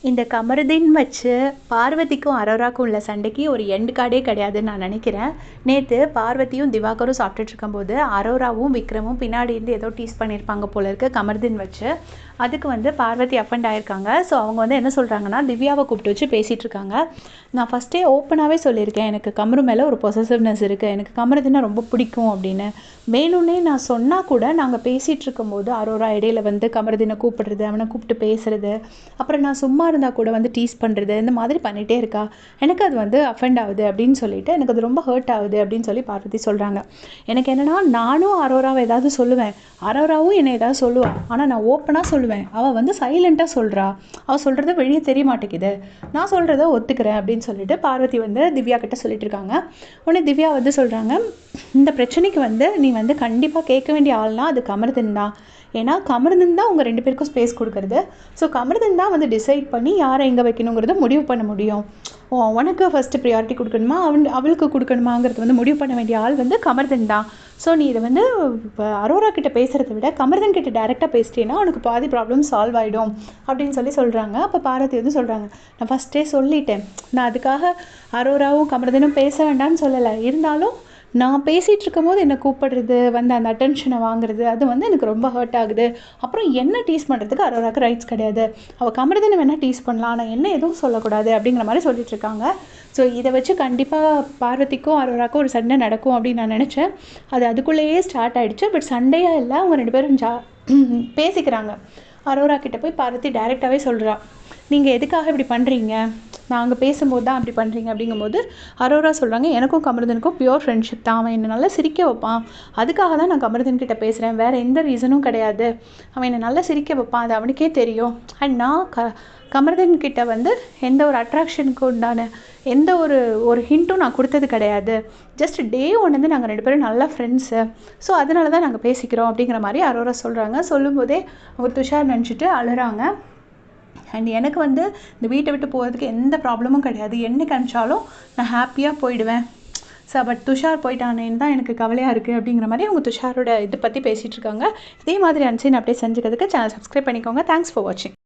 இந்த கமருதீன் வச்சு பார்வதிக்கும் அரோராக்கும் உள்ள சண்டைக்கு ஒரு எண்ட் கார்டே கிடையாதுன்னு நான் நினைக்கிறேன். நேற்று பார்வதியும் திவாகரும் சாப்பிட்டுட்டு இருக்கும்போது அரோராவும் விக்ரமும் பின்னாடி இருந்து ஏதோ டீஸ் பண்ணியிருப்பாங்க போல இருக்கு கமருதீன் வச்சு. அதுக்கு பார்வதி அஃபெண்ட் ஆயிருக்காங்க. ஸோ அவங்க என்ன சொல்கிறாங்கன்னா, திவ்யாவை கூப்பிட்டு வச்சு பேசிகிட்டு இருக்காங்க. நான் ஃபஸ்ட்டே ஓப்பனாகவே சொல்லியிருக்கேன், எனக்கு கமரு மேலே ஒரு பொசசிவ்னஸ் இருக்குது, எனக்கு கமருதீனை ரொம்ப பிடிக்கும் அப்படின்னு. வேணும்னே நான் சொன்னால் கூட நாங்கள் பேசிகிட்டு இருக்கும்போது அரோரா இடையில கமருதீனை கூப்பிடுறது, அவனை கூப்பிட்டு பேசுறது, அப்புறம் நான் சும்மா இருந்தால் கூட டீஸ் பண்ணுறது, இந்த மாதிரி பண்ணிகிட்டே இருக்கா. எனக்கு அது அஃபெண்ட் ஆகுது அப்படின்னு சொல்லிட்டு, எனக்கு அது ரொம்ப ஹர்ட் ஆகுது அப்படின்னு சொல்லி பார்வதி சொல்கிறாங்க. எனக்கு என்னென்னா, நானும் அரோராவை ஏதாவது சொல்லுவேன், அரோராவும் என்னை ஏதாவது சொல்லுவாள். ஆனால் நான் ஓப்பனாக சொல்லுவேன், அவள் சைலண்ட்டாக சொல்கிறா, அவள் சொல்கிறது வெளியே தெரிய மாட்டேங்குது, நான் சொல்கிறத ஒத்துக்கிறேன் அப்படின்னு சொல்லிட்டு பார்வதி திவ்யா கிட்ட சொல்லிட்டு இருக்காங்க. உடனே திவ்யா சொல்கிறாங்க, இந்த பிரச்சனைக்கு நீ கண்டிப்பாக கேட்க வேண்டிய ஆள்னா அது கமருதீன் தான். ஏன்னா கமருதீன் தான் உங்கள் 2 பேருக்கும் ஸ்பேஸ் கொடுக்குறது. ஸோ கமருதீன் தான் டிசைட் பண்ணி யாரை எங்கே வைக்கணுங்கிறத முடிவு பண்ண முடியும். உனக்கு ஃபஸ்ட்டு ப்ரியாரிட்டி கொடுக்கணுமா அவளுக்கு கொடுக்கணுமாங்கிறது முடிவு பண்ண வேண்டிய ஆள் கமருதீன் தான். ஸோ நீ இதை இப்போ அரோரா கிட்ட பேசுகிறத விட கமருதீன் கிட்ட டேரெக்டாக பேசிட்டேன்னா உனக்கு பாதி ப்ராப்ளம் சால்வ் ஆகிடும் அப்படின்னு சொல்கிறாங்க. அப்போ பார்வதி சொல்கிறாங்க, நான் ஃபஸ்ட்டே சொல்லிட்டேன், நான் அதுக்காக அரோராவும் கமருதீனும் பேச வேண்டாம்னு சொல்லலை. இருந்தாலும் நான் பேசிகிட்டு இருக்கும்போது என்னை கூப்பிடுறது அந்த அட்டென்ஷனை வாங்குறது அது எனக்கு ரொம்ப ஹர்ட் ஆகுது. அப்புறம் என்ன டீஸ் பண்ணுறதுக்கு அரோராவுக்கு ரைட்ஸ் கிடையாது. அவள் கமருதீனை வேணால் டீஸ் பண்ணலாம், ஆனால் என்ன எதுவும் சொல்லக்கூடாது அப்படிங்கிற மாதிரி சொல்லிட்டு இருக்காங்க. ஸோ இதை வச்சு கண்டிப்பாக பார்வதிக்கும் அரோராவுக்கும் ஒரு சண்டை நடக்கும் அப்படின்னு நான் நினச்சேன். அது அதுக்குள்ளேயே ஸ்டார்ட் ஆகிடுச்சு. பட் சண்டையாக இல்லை, அவங்க 2 பேரும் பேசிக்கிறாங்க. அரோரா கிட்ட போய் பார்வதி டைரெக்டாகவே சொல்கிறா, நீங்கள் எதுக்காக இப்படி பண்ணுறீங்க, நாங்கள் பேசும்போது தான் அப்படி பண்ணுறீங்க அப்படிங்கும்போது அரோரா சொல்கிறாங்க, எனக்கும் கமருதீனுக்கும் பியூர் ஃப்ரெண்ட்ஷிப் தான், அவன் என்னை நல்லா சிரிக்க வைப்பான், அதுக்காக தான் நான் கமருதீன் கிட்ட பேசுகிறேன், வேறு எந்த ரீசனும் கிடையாது, அவன் என்னை நல்லா சிரிக்க வைப்பான், அது அவனுக்கே தெரியும். அண்ட் நான் கமருதீன் கிட்ட எந்த ஒரு அட்ராக்ஷனுக்கு உண்டான எந்த ஒரு ஹிண்ட்டும் நான் கொடுத்தது கிடையாது. ஜஸ்ட் டே ஒன்று நாங்கள் 2 பேரும் நல்ல ஃப்ரெண்ட்ஸு, ஸோ அதனால தான் நாங்கள் பேசிக்கிறோம் அப்படிங்கிற மாதிரி அரோரா சொல்கிறாங்க. சொல்லும்போதே அவங்க துஷார் நினச்சிட்டு அழுறாங்க. அண்ட் எனக்கு இந்த வீட்டை விட்டு போகிறதுக்கு எந்த ப்ராப்ளமும் கிடையாது, என்னைக்கு அனுப்பிச்சாலும் நான் ஹாப்பியாக போயிடுவேன். ஸோ பட் துஷார் போயிட்டானேன்னு தான் எனக்கு கவலையாக இருக்குது அப்படிங்கிற மாதிரி அவங்க துஷாரோட இதை பற்றி பேசிகிட்டு இருக்காங்க. இதே மாதிரி அன்சீன் அப்படியே செஞ்சுக்கிறதுக்கு சேனல் சப்ஸ்கிரைப் பண்ணிக்கோங்க. தேங்க்ஸ் ஃபார் வாட்சிங்.